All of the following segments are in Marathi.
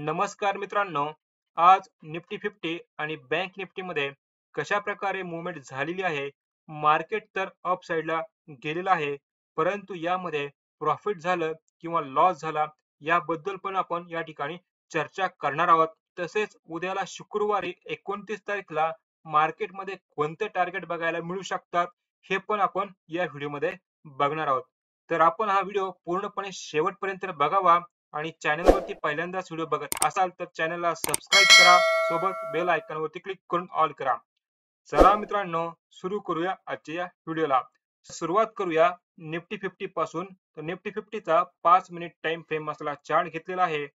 नमस्कार मित्रांनो, आज निफ्टी 50 आणि बँक निफ्टी मध्ये कशा प्रकारे मूवमेंट झालेली आहे. मार्केट तर अप साइडला गेलेलं आहे, परंतु यामध्ये प्रॉफिट झालं किंवा लॉस झाला याबद्दल पण आपण या ठिकाणी चर्चा करणार आहोत. तसेच उद्याला शुक्रवारी 29 तारखेला मार्केटमध्ये कोणते टार्गेट बघायला मिळू शकतात हे पण आपण या व्हिडिओमध्ये बघणार आहोत. तर आपण हा व्हिडिओ पूर्णपणे शेवटपर्यंत बघावा आणि चॅनलवरती पहिल्यांदाच व्हिडिओ बघत असाल तर चॅनलला सबस्क्राईब करा, सोबत बेल आयकॉनवरती क्लिक करून ऑल करा. चला मित्रांनो, सुरू करूया आजच्या या व्हिडिओला. सुरुवात करूया निफ्टी 50 पासून. तर निफ्टी 50 चा 5 मिनिट टाइम फ्रेम असलेला चार्ट घेतलेला आहे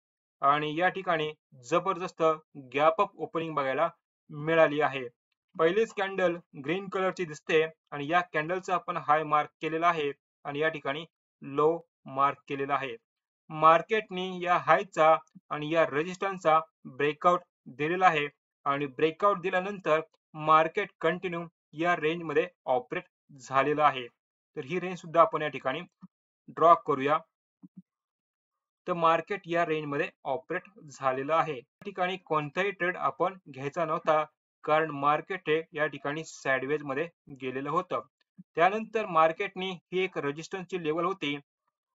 आणि या ठिकाणी जबरदस्त गॅप अप ओपनिंग बघायला मिळाली आहे. पहिलीच कॅन्डल ग्रीन कलरची दिसते आणि या कॅन्डलचा आपण हाय मार्क केलेला आहे आणि या ठिकाणी लो मार्क केलेला आहे. मार्केटनी या हायचा आणि या रेजिस्टन्सचा ब्रेकआउट दिलेला आहे आणि ब्रेकआउट दिल्यानंतर मार्केट कंटिन्यू या रेंज मध्ये ऑपरेट झालेलं आहे. तर ही रेंज सुद्धा आपण या ठिकाणी ड्रॉ करूया. तर मार्केट या रेंज मध्ये ऑपरेट झालेलं आहे. या ठिकाणी कोणताही ट्रेड आपण घ्यायचा नव्हता, कारण मार्केट हे या ठिकाणी साइडवेज मध्ये गेलेलं होतं. त्यानंतर मार्केटनी ही एक रेजिस्टन्सची लेवल होती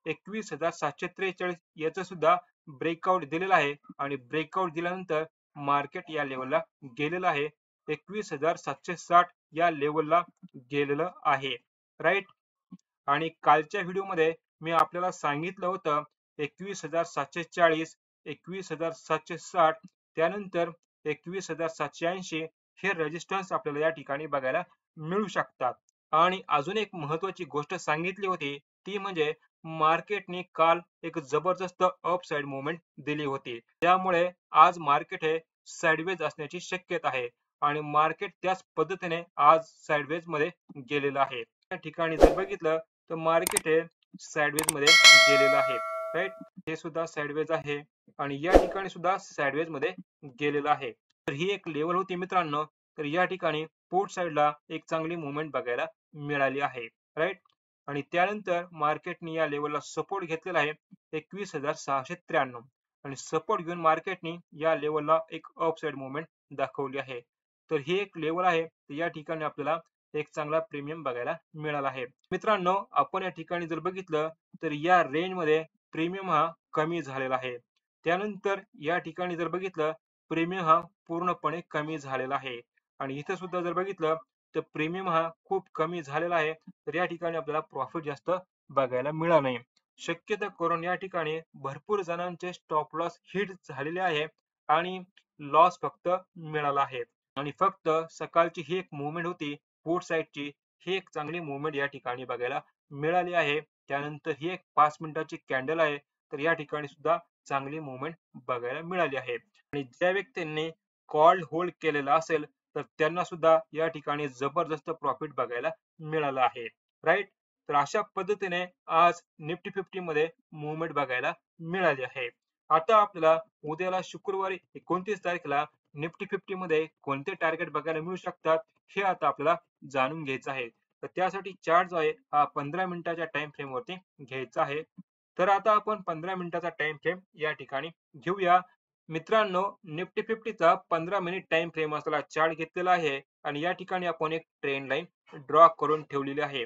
21,743 याचं सुद्धा ब्रेकआउट दिलेला आहे आणि ब्रेकआउट दिल्यानंतर मार्केट या लेवलला गेलेलं आहे. 21,760 या लेवलला गेलेलं आहे, राईट. आणि कालच्या व्हिडिओमध्ये मी आपल्याला सांगितलं होतं 21,740, 21,760, त्यानंतर 21,780 हे रेजिस्टन्स आपल्याला या ठिकाणी बघायला मिळू शकतात. आणि अजून एक महत्वाची गोष्ट सांगितली होती, ती म्हणजे मार्केटने काल एक जबरदस्त अप साइड मुवमेंट दिली होती. त्यामुळे आज मार्केट हे साइडवेज असण्याची शक्यता आहे आणि मार्केट त्याच पद्धतीने आज साइडवेज मध्ये गेलेलं आहे. या ठिकाणी जर बघितलं तर मार्केट हे साइडवेज मध्ये गेलेलं आहे, राईट. हे सुद्धा साइडवेज आहे आणि या ठिकाणी सुद्धा साइडवेज मध्ये गेलेलं आहे. तर ही एक लेवल होती मित्रांनो. तर या ठिकाणी पुट साइडला एक चांगली मुवमेंट बघायला मिळाली आहे, राईट. आणि त्यानंतर मार्केटने या लेवलला सपोर्ट घेतलेला आहे 21,693 आणि सपोर्ट घेऊन मार्केटने या लेवलला एक अप साइड मुवमेंट दाखवली आहे. तर ही एक लेवल आहे. या ठिकाणी आपल्याला एक चांगला प्रीमियम बघायला मिळाला आहे. मित्रांनो, आपण या ठिकाणी जर बघितलं तर या रेंज मध्ये प्रीमियम हा कमी झालेला आहे. त्यानंतर या ठिकाणी जर बघितलं प्रीमियम हा पूर्णपणे कमी झालेला आहे आणि इथे सुद्धा जर बघितलं तर प्रीमियम हा खूप कमी झालेला आहे. तर या ठिकाणी आपल्याला प्रॉफिट जास्त बघायला मिळालं नाही. शक्यतो करून या ठिकाणी भरपूर जणांचे स्टॉप लॉस हिट झालेले आहे आणि लॉस फक्त मिळाला आहे. आणि फक्त सकाळची ही एक मुवमेंट होती पुट साइडची, ही एक चांगली मुवमेंट या ठिकाणी बघायला मिळाली आहे. त्यानंतर ही एक 5 मिनिटाची कॅन्डल आहे. तर या ठिकाणी सुद्धा चांगली मुवमेंट बघायला मिळाली आहे. आणि ज्या व्यक्तींनी कॉल होल्ड केलेला असेल तर त्यांना सुद्धा या ठिकाणी जबरदस्त प्रॉफिट बघायला मिळालं आहे, राईट. तर अशा पद्धतीने आज निफ्टी 50 मध्ये मुवमेंट बघायला मिळाली आहे. आता आपल्याला उद्याला शुक्रवारी 29 तारखेला निफ्टी 50 मध्ये कोणते टार्गेट बघायला मिळू शकतात हे आता आपल्याला जाणून घ्यायचं आहे. तर त्यासाठी चार्ट जो आहे हा 15 मिनिटाच्या टाइम फ्रेम वरती घ्यायचा आहे. तर आता आपण 15 मिनिटाचा टाइम फ्रेम या ठिकाणी घेऊया. मित्रांनो, निफ्टी 50 चा 15 मिनिट टाइम फ्रेम असलेला चार्ट घेतलेला आहे आणि या ठिकाणी आपण एक ट्रेंड लाईन ड्रॉ करून ठेवलेली आहे.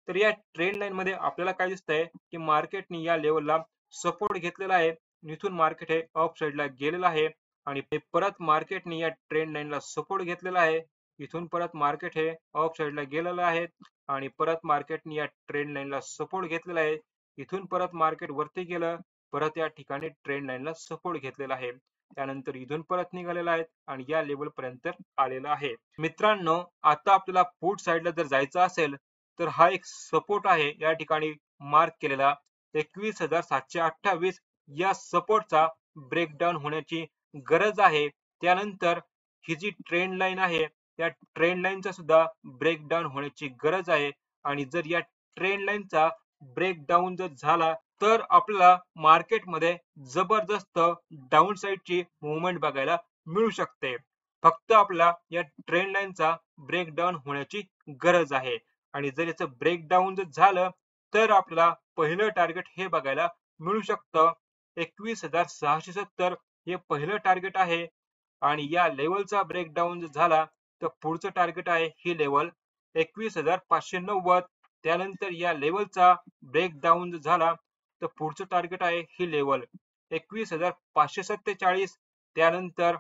तर या ट्रेंड लाईन मध्ये आपल्याला काय दिसतंय की मार्केटने या लेवलला सपोर्ट घेतलेला आहे. इथून मार्केट हे अप साइडला गेलेलं आहे आणि परत मार्केटने या ट्रेंड लाईनला सपोर्ट घेतलेला आहे. इथून परत मार्केट हे अप साइडला गेलेलं आहे आणि परत मार्केटने या ट्रेंड लाईनला सपोर्ट घेतलेला आहे. इथून परत मार्केट वरती गेलं, परत या ठिकाणी ट्रेंड लाईनला सपोर्ट घेतलेला आहे. त्यानंतर इथून परत निघालेला आहे आणि या लेवल पर्यंत आलेला आहे. मित्रांनो, आता आपल्याला पुट साइडला जर जायचं असेल तर हा एक सपोर्ट आहे या ठिकाणी मार्क केलेला 21,728 या सपोर्टचा ब्रेकडाऊन होण्याची गरज आहे. त्यानंतर ही जी ट्रेंड लाईन आहे त्या ट्रेंड लाईनचा सुद्धा ब्रेकडाऊन होण्याची गरज आहे आणि जर या ट्रेंड लाईनचा ब्रेकडाऊन जर झाला तर आपल्याला मार्केटमध्ये जबरदस्त डाऊन साइडची मुवमेंट बघायला मिळू शकते. फक्त आपल्याला या ट्रेंड लाईनचा ब्रेकडाऊन होण्याची गरज आहे आणि जर याचं ब्रेकडाऊन जर झालं तर आपल्याला पहिलं टार्गेट हे बघायला मिळू शकतं 21,670 हे पहिलं टार्गेट आहे आणि या लेवलचा ब्रेकडाऊन झाला तर पुढचं टार्गेट आहे ही लेवल 21,590. त्यानंतर या लेवलचा ब्रेकडाऊन झाला तर पुढचं टार्गेट आहे ही लेवल 21,547. त्यानंतर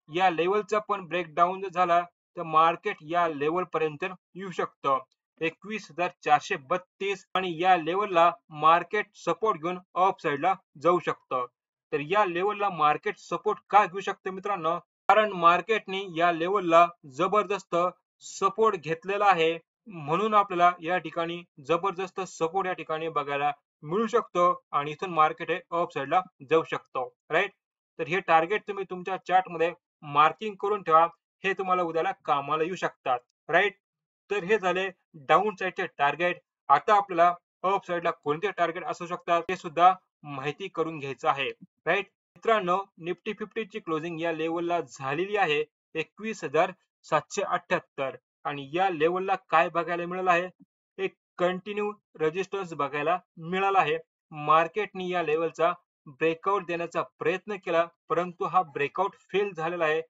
या लेवलचा पण ब्रेकडाऊन झाला तर मार्केट या लेवल पर्यंत येऊ शकतं 21,432 आणि या लेवलला मार्केट सपोर्ट घेऊन अप साईडला जाऊ शकतं. तर या लेवलला मार्केट सपोर्ट का घेऊ शकतं मित्रांनो? कारण मार्केटने या लेवलला जबरदस्त सपोर्ट घेतलेला आहे, म्हणून आपल्याला या ठिकाणी जबरदस्त सपोर्ट या ठिकाणी बघायला मिळू शकतो आणि इथून मार्केट हे अप साईडला जाऊ शकतो. राईट. तर हे टार्गेट तुम्ही तुमच्या चार्ट मध्ये मार्किंग करून ठेवा, हे तुम्हाला उद्याला कामाला येऊ शकतात. राईट. तर हे झाले डाऊन साईडचे टार्गेट. आता आपल्याला अप साईडला कोणते टार्गेट असू शकतात हे सुद्धा माहिती करून घ्यायचं आहे. राईट. मित्रांनो, निफ्टी 50 ची क्लोजिंग या लेवलला झालेली आहे 21,778 आणि या लेवलला काय बघायला मिळालं आहे? एक कंटिन्यू रेजिस्टन्स बघायला मिळाला आहे. मार्केटने या लेवलचा ब्रेकआउट देण्याचा प्रयत्न केला, परंतु हा ब्रेकआउट फेल झालेला आहे.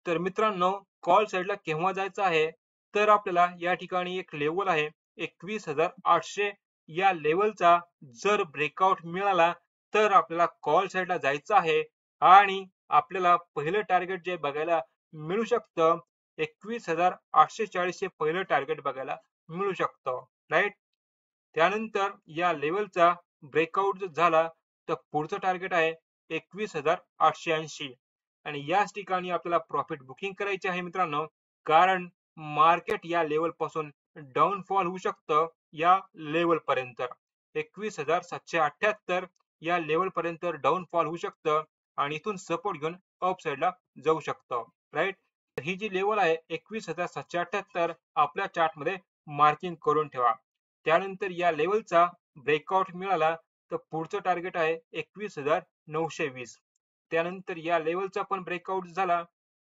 तर मित्रांनो, कॉल साईडला केव्हा जायचं आहे? तर आपल्याला या ठिकाणी एक लेवल आहे 21,800. या लेवलचा जर ब्रेकआउट मिळाला तर आपल्याला कॉल साईडला जायचं आहे आणि आपल्याला पहिलं टार्गेट जे बघायला मिळू शकतं 21,840 हे पहिलं टार्गेट बघायला मिळू शकतं. राईट. त्यानंतर या लेवलचा ब्रेकआउट झाला तर पुढचं टार्गेट आहे 21,880 आणि याच ठिकाणी आपल्याला प्रॉफिट बुकिंग करायची आहे मित्रांनो, कारण मार्केट या लेवल पासून डाऊनफॉल होऊ शकतं या लेवल पर्यंत 21,778 या लेवल पर्यंत डाऊनफॉल होऊ शकतं आणि इथून सपोर्ट घेऊन अप साईडला जाऊ शकतं. राईट. ही जी लेवल आहे 21,778 आपल्या चार्ट मध्ये मार्किंग करून ठेवा. त्यानंतर या लेवलचा ब्रेकआउट मिळाला तर पुढचं टार्गेट आहे 21,920. त्यानंतर या लेवलचा पण ब्रेकआउट झाला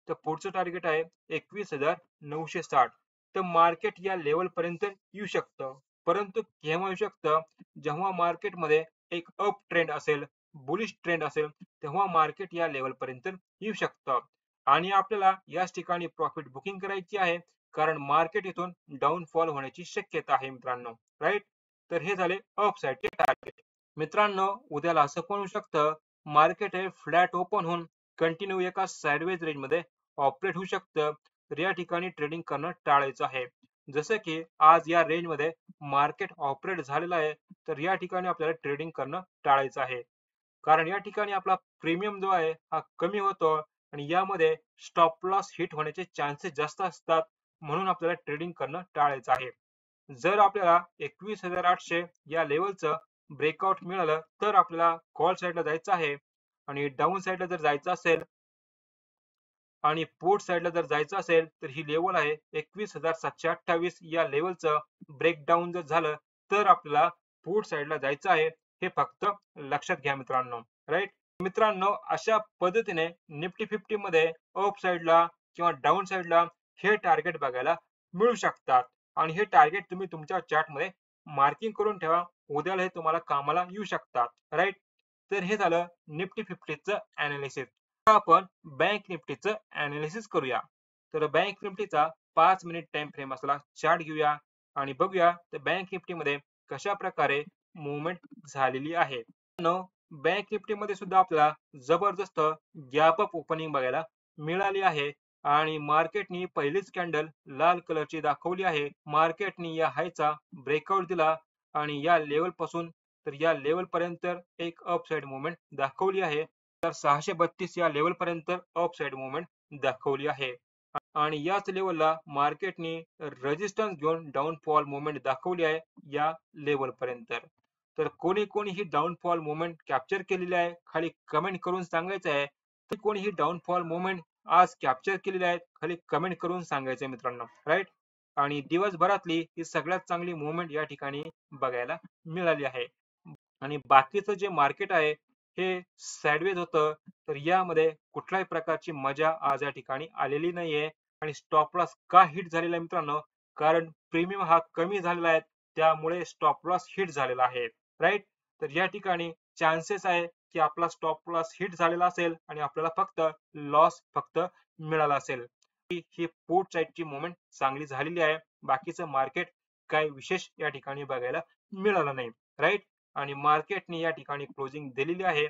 तर पुढचं टार्गेट आहे 21,960. तर मार्केट या लेवल पर्यंत येऊ शकतं, परंतु केव्हा येऊ शकतं? जेव्हा मार्केटमध्ये एक अप ट्रेंड असेल, बुलिश ट्रेंड असेल, तेव्हा मार्केट या लेवल पर्यंत येऊ शकतं आणि आपल्याला याच ठिकाणी प्रॉफिट बुकिंग करायची आहे, कारण मार्केट इथून डाऊनफॉल होण्याची शक्यता आहे मित्रांनो. राईट. तर हे झाले अप साईडचे टार्गेट. मित्रांनो, उद्याला असं पण होऊ शकतं मार्केट हे फ्लॅट ओपन होऊन कंटिन्यू एका साइडवेज रेंज मध्ये ऑपरेट होऊ शकतं. तर या ठिकाणी ट्रेडिंग करणं टाळायचं आहे. जसं की आज या रेंज मध्ये मार्केट ऑपरेट झालेलं आहे, तर या ठिकाणी आपल्याला ट्रेडिंग करणं टाळायचं आहे, कारण या ठिकाणी आपला प्रीमियम जो आहे हा कमी होतो आणि यामध्ये स्टॉप लॉस हिट होण्याचे चान्सेस जास्त असतात, म्हणून आपल्याला ट्रेडिंग करणं टाळायचं आहे. जर आपल्याला 21,800 या लेवलचं ब्रेकआउट मिळालं तर आपल्याला कॉल साईडला जायचं आहे आणि डाऊन साईडला जर जायचं असेल आणि पुट साईडला जर जायचं असेल तर ही लेवल आहे 21,728. या लेवलचं ब्रेकडाऊन जर झालं तर आपल्याला पुट साईडला जायचं आहे, हे फक्त लक्षात घ्या मित्रांनो. राईट. मित्रांनो, अशा पद्धतीने निफ्टी 50 मध्ये अप साईडला किंवा डाऊन साईडला हे टार्गेट बघायला मिळू शकतात आणि हे टार्गेट तुम्ही तुमच्या चार्ट मध्ये मार्किंग करून ठेवा, उद्याला हे तुम्हाला कामाला येऊ शकतात. राईट. तर हे झालं निफ्टी 50चं अनालिसिस. आपण बँक निफ्टीचं अनालिसिस करूया. तर बँक निफ्टीचा 5 मिनिट टाइम फ्रेम असलेला चार्ट घेऊया आणि बघूया तर बँक निफ्टी मध्ये कशा प्रकारे मुवमेंट झालेली आहे. बँक निफ्टी मध्ये सुद्धा आपल्याला जबरदस्त गॅप अप ओपनिंग बघायला मिळाली आहे आणि मार्केटनी पहिलीच कॅन्डल लाल कलरची दाखवली आहे. मार्केटनी या हायचा ब्रेकआउट दिला आणि या लेवल पासून तर या लेवल पर्यंत एक अप साइड मुवमेंट दाखवली आहे. तर 632 या लेवल पर्यंत अप साइड मुवमेंट दाखवली आहे आणि याच लेवलला मार्केटने रेजिस्टन्स घेऊन डाऊनफॉल मुवमेंट दाखवली आहे या लेवल पर्यंत. तर कोणी कोणी ही डाऊनफॉल मुवमेंट कॅप्चर केलेली आहे खाली कमेंट करून सांगायचं आहे. तर कोणी ही डाऊनफॉल मुवमेंट आज कॅप्चर केलेली आहे खाली कमेंट करून सांगायचं मित्रांनो. राईट. आणि दिवसभरातली ही सगळ्यात चांगली मुवमेंट या ठिकाणी बघायला मिळाली आहे आणि बाकीचं जे मार्केट आहे हे साइडवेज होतं. तर यामध्ये कुठल्याही प्रकारची मजा आज या ठिकाणी आलेली नाहीये आणि स्टॉप लॉस का हिट झालेला आहे मित्रांनो, कारण प्रीमियम हा कमी झालेला आहे, त्यामुळे स्टॉप लॉस हिट झालेला आहे. राईट. तर या ठिकाणी चान्सेस आहे की आपला स्टॉप लॉस हिट झालेला असेल आणि आपल्याला फक्त लॉस मिळाला असेल. ही पुट साइडची मुवमेंट चांगली झालेली आहे. बाकीचं मार्केट काही विशेष या ठिकाणी बघायला मिळालं नाही, राईट. आणि मार्केटने या ठिकाणी क्लोजिंग दिलेली आहे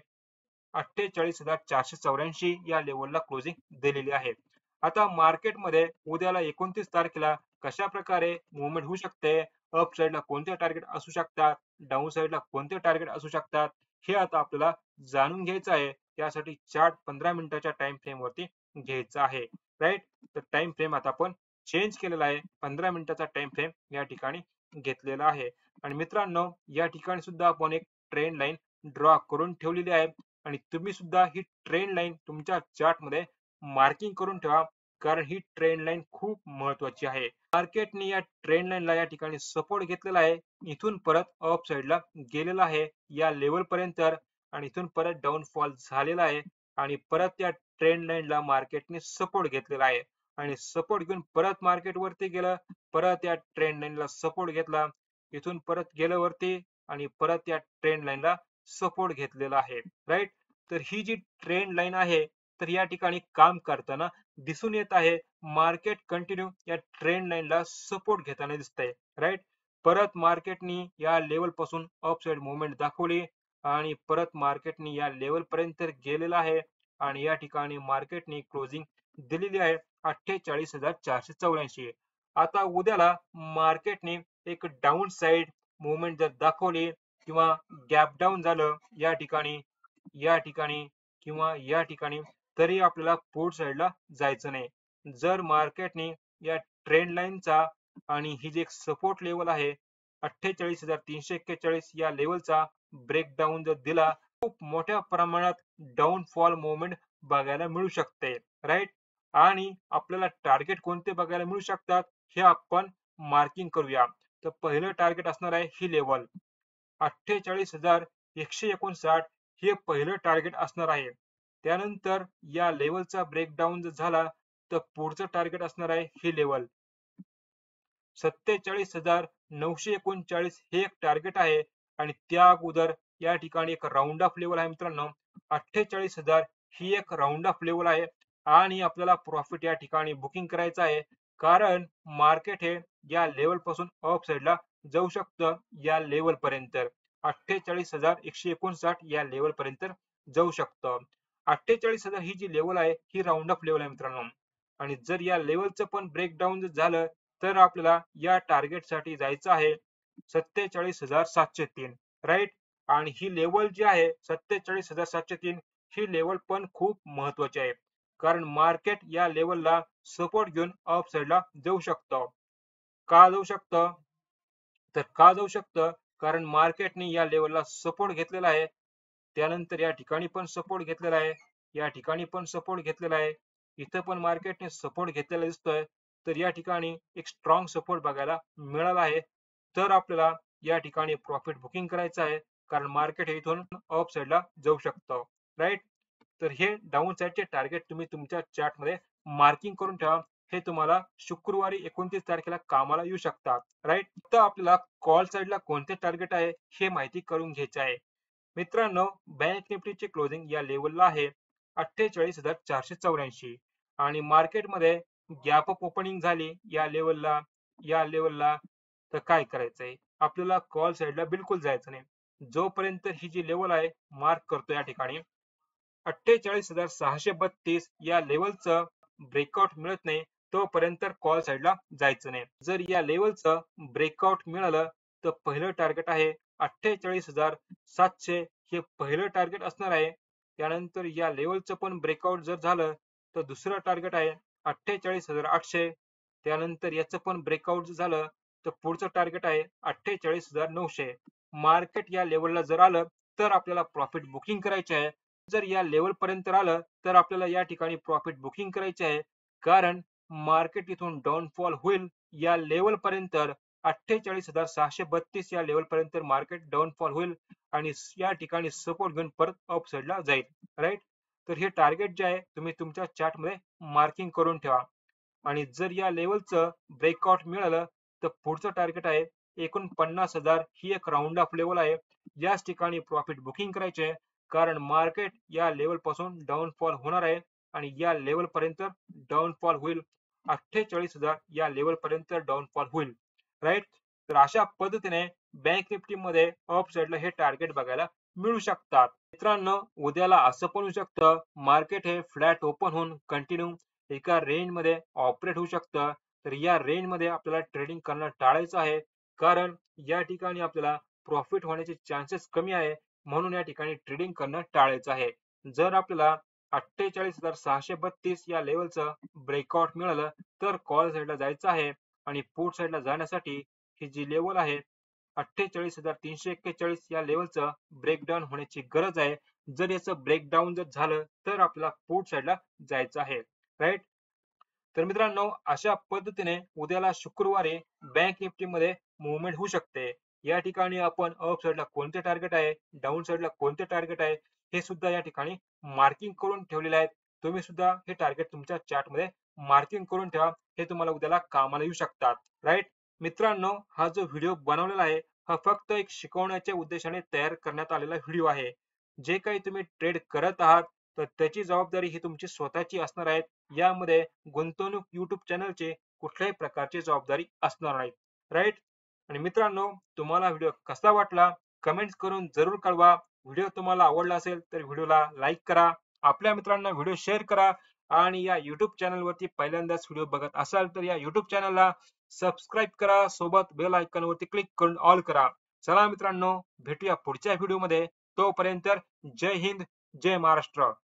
48,484 या लेवलला क्लोजिंग दिलेली आहे. आता मार्केटमध्ये उद्याला 29 तारखेला कशा प्रकारे मुवमेंट होऊ शकते, अप साइडला कोणते टार्गेट असू शकतात, डाऊन साइडला कोणते टार्गेट असू शकतात, हे आता आपल्याला जाणून घ्यायचं आहे. त्यासाठी चार्ट 15 मिनिटाच्या टाइम फ्रेम वरती घ्यायचा आहे, राईट. तर टाइम फ्रेम आता आपण चेंज केलेला आहे. 15 मिनिटाचा टाइम फ्रेम या ठिकाणी घेतलेला आहे. आणि मित्रांनो, या ठिकाणी सुद्धा आपण एक ट्रेंड लाईन ड्रॉ करून ठेवलेली आहे. आणि तुम्ही सुद्धा ही ट्रेंड लाईन तुमच्या चार्ट मध्ये मार्किंग करून ठेवा, कारण ही ट्रेंड लाईन खूप महत्वाची आहे. मार्केटने या ट्रेंड लाईनला या ठिकाणी सपोर्ट घेतलेला आहे. इथून परत अप साइडला गेलेला आहे या लेवल पर्यंत, आणि इथून परत डाऊनफॉल झालेला आहे. आणि परत या ट्रेंड लाईनला मार्केटने सपोर्ट घेतलेला आहे. आणि सपोर्ट घेऊन परत मार्केट वरती गेलं, परत या ट्रेंड लाईनला सपोर्ट घेतला, इथून परत गेलं वरती, आणि परत या ट्रेंड लाईनला सपोर्ट घेतलेला आहे, राईट. तर ही जी ट्रेंड लाईन आहे, तर या ठिकाणी काम करताना दिसून येत आहे. मार्केट कंटिन्यू या ट्रेंड लाईनला सपोर्ट घेताना दिसतंय, राईट. परत मार्केटनी या लेवल पासून अप साइड मुवमेंट दाखवली, आणि परत मार्केटनी या लेवल पर्यंत गेलेला आहे. आणि या ठिकाणी मार्केटनी क्लोजिंग दिलेली आहे 48,484. आता उद्याला मार्केटने एक डाऊन साइड मुवमेंट जर दाखवली, किंवा गॅप डाऊन झालं या ठिकाणी, या ठिकाणी, किंवा या ठिकाणी, तरी आपल्याला पुट साइडला जायचं नाही. जर मार्केटने या ट्रेंड लाईनचा आणि ही जी एक सपोर्ट लेवल आहे 48,341 या लेवलचा ब्रेकडाऊन जर दिला, खूप मोठ्या प्रमाणात डाऊनफॉल मुवमेंट बघायला मिळू शकते, राईट. आणि आपल्याला टार्गेट कोणते बघायला मिळू शकतात हे आपण मार्किंग करूया. तर पहिलं टार्गेट असणार आहे ही लेवल 48,159 हे पहिलं टार्गेट असणार आहे. त्यानंतर या लेवलचा ब्रेकडाऊन जर झाला, तर पुढचं टार्गेट असणार आहे ही लेवल 47,939 हे एक टार्गेट आहे. आणि त्या अगोदर या ठिकाणी एक राऊंड ऑफ लेवल आहे मित्रांनो, 48,000 ही एक राऊंड ऑफ लेवल आहे. आणि आपल्याला प्रॉफिट या ठिकाणी बुकिंग करायचं आहे, कारण मार्केट हे या लेवल पासून अप साइडला जाऊ शकतं या लेवल पर्यंत. 48,159 या लेवल पर्यंत जाऊ शकतं. 48,000 ही जी लेवल आहे ही राऊंड ऑफ लेवल आहे मित्रांनो. आणि जर या लेवलचं पण ब्रेकडाऊन झालं, तर आपल्याला या टार्गेट साठी जायचं आहे 47,703, राईट. आणि ही लेवल जी आहे 47,703 ही लेवल पण खूप महत्वाची आहे, कारण मार्केट या लेवलला सपोर्ट घेऊन अप साइडला जाऊ शकतं. का जाऊ शकतं? तर का जाऊ शकतं, कारण मार्केटने या लेवलला सपोर्ट घेतलेला आहे. त्यानंतर या ठिकाणी पण सपोर्ट घेतलेला आहे, या ठिकाणी पण सपोर्ट घेतलेला आहे, इथं पण मार्केटने सपोर्ट घेतलेला दिसतोय. तर या ठिकाणी एक स्ट्रॉंग सपोर्ट बघायला मिळाला आहे. तर आपल्याला या ठिकाणी प्रॉफिट बुकिंग करायचं आहे, कारण मार्केट हे इथून अप साइडला जाऊ शकतं, राईट. तर हे डाऊन साइडचे टार्गेट तुम्ही तुमच्या चार्ट मध्ये मार्किंग करून ठेवा. हे तुम्हाला शुक्रवारी 29 तारखेला कामाला येऊ शकतात, राईट. तर आपल्याला कॉल साइडला कोणते टार्गेट आहे हे माहिती करून घ्यायचे आहे. मित्रांनो, बँक निफ्टीची क्लोजिंग या लेवलला आहे 48,484. आणि मार्केटमध्ये गॅप अप ओपनिंग झाली या लेवलला, या लेवलला, तर काय करायचंय, आपल्याला कॉल साइडला बिलकुल जायचं नाही. जोपर्यंत ही जी लेवल आहे मार्क करतो या ठिकाणी 48,632 या लेवलचं ब्रेकआउट मिळत नाही, तोपर्यंत कॉल साइडला जायचं नाही. जर या लेवलचं ब्रेकआउट मिळालं, तर पहिलं टार्गेट आहे 48,700 हे पहिलं टार्गेट असणार आहे. त्यानंतर या लेवलचं पण ब्रेकआउट जर झालं, तर दुसरं टार्गेट आहे 48,800. त्यानंतर याचं पण ब्रेकआउट झालं, तर पुढचं टार्गेट आहे 48,900. मार्केट या लेवलला जर आलं, तर आपल्याला प्रॉफिट बुकिंग करायचे आहे. जर या लेवल पर्यंत आलं, तर आपल्याला या ठिकाणी प्रॉफिट बुकिंग करायचे आहे, कारण मार्केट इथून डाऊनफॉल होईल या लेवल पर्यंत. 48,632 या लेवल पर्यंत मार्केट डाऊनफॉल होईल, आणि या ठिकाणी सपोर्ट घेऊन परत अप साइडला जाईल, राईट. तर हे टार्गेट जे आहे तुम्ही तुमच्या चार्ट मध्ये मार्किंग करून ठेवा. आणि जर या लेवलचं ब्रेकआउट मिळालं, तर पुढचं टार्गेट आहे 49,000 ही एक राऊंड ऑफ लेवल आहे. याच ठिकाणी प्रॉफिट बुकिंग करायचे आहे, कारण मार्केट या लेवल पासून डाऊनफॉल होणार आहे आणि या लेवल पर्यंत डाऊनफॉल होईल. 48,000 या लेवल पर्यंत डाऊनफॉल होईल. राईट. तर अशा पद्धतीने बँक निफ्टी मध्ये अप साईडला हे टार्गेट बघायला मिळू शकतात. मित्रांनो, उद्याला असं पण होऊ शकतं मार्केट हे फ्लॅट ओपन होऊन कंटिन्यू एका रेंज मध्ये ऑपरेट होऊ शकतं. तर या रेंज मध्ये आपल्याला ट्रेडिंग करणं टाळायचं आहे, कारण या ठिकाणी आपल्याला प्रॉफिट होण्याचे चान्सेस कमी आहे. म्हणून या ठिकाणी ट्रेडिंग करणं टाळायचं आहे. जर आपल्याला 48,632 या लेवलचं ब्रेकआउट मिळालं तर कॉल साईडला जायचं आहे आणि पुट साईडला जाण्यासाठी ही जी लेवल आहे 48,341 या लेवलचं ब्रेकडाऊन होण्याची गरज आहे. जर याचं ब्रेकडाऊन जर झालं तर आपल्याला पुट साईडला जायचं आहे. राईट. तर मित्रांनो, अशा पद्धतीने उद्याला शुक्रवारी बँक निफ्टी मध्ये मुवमेंट होऊ शकते. या ठिकाणी आपण अप साईडला कोणते टार्गेट आहे, डाऊन साईडला कोणते टार्गेट आहे, हे सुद्धा या ठिकाणी मार्किंग करून ठेवलेले आहेत. तुम्ही सुद्धा हे टार्गेट तुमच्या चार्ट मध्ये मार्किंग करून ठेवा. हे तुम्हाला उद्याला कामाला येऊ शकतात. राईट. मित्रांनो, हा जो व्हिडिओ बनवलेला आहे हा फक्त एक शिकवण्याच्या उद्देशाने तयार करण्यात आलेला व्हिडिओ आहे. जे काही तुम्ही ट्रेड करत आहात तर त्याची जबाबदारी ही तुमची स्वतःची असणार आहे. यामध्ये गुंतवणूक युट्यूब चॅनलचे कुठल्याही प्रकारची जबाबदारी असणार नाही. राईट. आणि मित्रांनो, तुम्हाला व्हिडिओ कसा वाटला कमेंट्स करून जरूर कळवा. व्हिडिओ तुम्हाला आवडला असेल तर व्हिडिओला लाईक करा, आपल्या मित्रांना व्हिडिओ शेअर करा आणि या युट्यूब चॅनल वरती पहिल्यांदाच व्हिडिओ बघत असाल तर या युट्यूब चॅनलला सबस्क्राईब करा, सोबत बेल आयकॉन वरती क्लिक करून ऑल करा. चला मित्रांनो, भेटूया पुढच्या व्हिडिओ मध्ये. तोपर्यंत जय हिंद, जय महाराष्ट्र.